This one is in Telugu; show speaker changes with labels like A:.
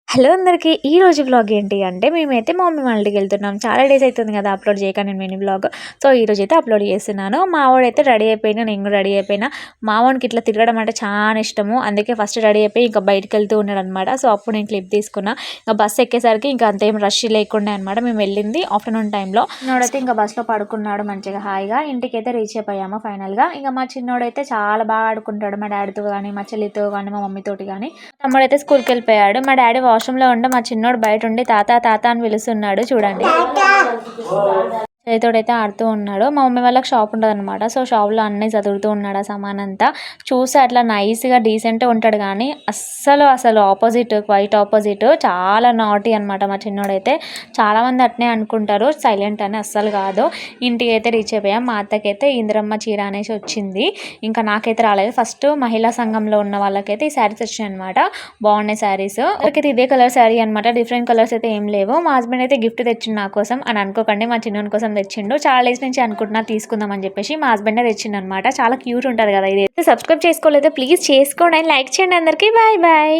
A: హలో అందరికీ ఈ రోజు వ్లాగ్ ఏంటి అంటే మేమైతే మా మమ్మీ వాళ్ళ ఇంటికి వెళ్తున్నాం. చాలా డేస్ అవుతుంది కదా అప్లోడ్ చేయక నేను మినీ వ్లాగ్. సో ఈరోజు అయితే అప్లోడ్ చేస్తున్నాను. మా వాడైతే రెడీ అయిపోయినా, నేను కూడా రెడీ అయిపోయినా. మా వాడికి ఇట్లా తిరగడం అంటే చాలా ఇష్టము. అందుకే ఫస్ట్ రెడీ అయిపోయి ఇంకా బయటకు వెళ్తూ ఉన్నాడు అనమాట. సో అప్పుడు నేను క్లిప్ తీసుకున్నా. ఇంకా బస్సు ఎక్కేసరికి ఇంకా అంతేం రష్ లేకుండా అనమాట. మేము వెళ్ళింది ఆఫ్టర్నూన్ టైంలో. చిన్నోడైతే ఇంకా బస్సులో పడుకున్నాడు మంచిగా హాయిగా. ఇంటికైతే రీచ్ అయిపోయాము ఫైనల్గా. ఇంకా మా చిన్నోడైతే చాలా బాగా ఆడుకుంటాడు మా డాడీతో కానీ, మా చెల్లితో కానీ, మా మమ్మీతోటి కానీ. తమ్ముడైతే స్కూల్కి వెళ్ళిపోయాడు. మా డాడీ వాష్రూమ్లో ఉంటే మా చిన్నోడు బయట ఉండి తాత తాత అని పిలుస్తున్నాడు చూడండి. చేతోడైతే ఆడుతూ ఉన్నాడు. మా మమ్మీ వాళ్ళకి షాప్ ఉంటుంది అనమాట. సో షాప్లో అన్నీ చదువుతూ ఉన్నాడు ఆ సామాన్ అంతా. చూసి అట్లా నైస్గా డీసెంట్గా ఉంటాడు కానీ అసలు ఆపోజిట్, క్వైట్ ఆపోజిట్. చాలా నాటీ అనమాట మా చిన్నోడైతే. చాలామంది అట్నే అనుకుంటారు సైలెంట్ అని, అస్సలు కాదు. ఇంటికి అయితే రీచ్ అయిపోయాం. మా అత్తకైతే ఇందిరమ్మ చీర అనేసి వచ్చింది. ఇంకా నాకైతే రాలేదు. ఫస్ట్ మహిళా సంఘంలో ఉన్న వాళ్ళకైతే ఈ శారీస్ వచ్చాయి అనమాట. బాగున్నాయి శారీస్. ఒకరికి ఇదే కలర్ శారీ అనమాట. డిఫరెంట్ కలర్స్ అయితే ఏం లేవు. మా హస్బెండ్ అయితే గిఫ్ట్ తెచ్చిండు నా కోసం అని అనుకోకండి, మా చిన్నోని కోసం తెచ్చిండు. చాలా డేస్ నుంచి అనుకుంటున్నా తీసుకుందాం అని చెప్పేసి మా హస్బెండ్ తెచ్చిండు అనమాట. చాలా క్యూట్ ఉంటుంది కదా ఇది. సబ్స్క్రైబ్ చేసుకోలేదు ప్లీజ్ చేసుకోండి, లైక్ చేయండి అందరికీ. Bye bye.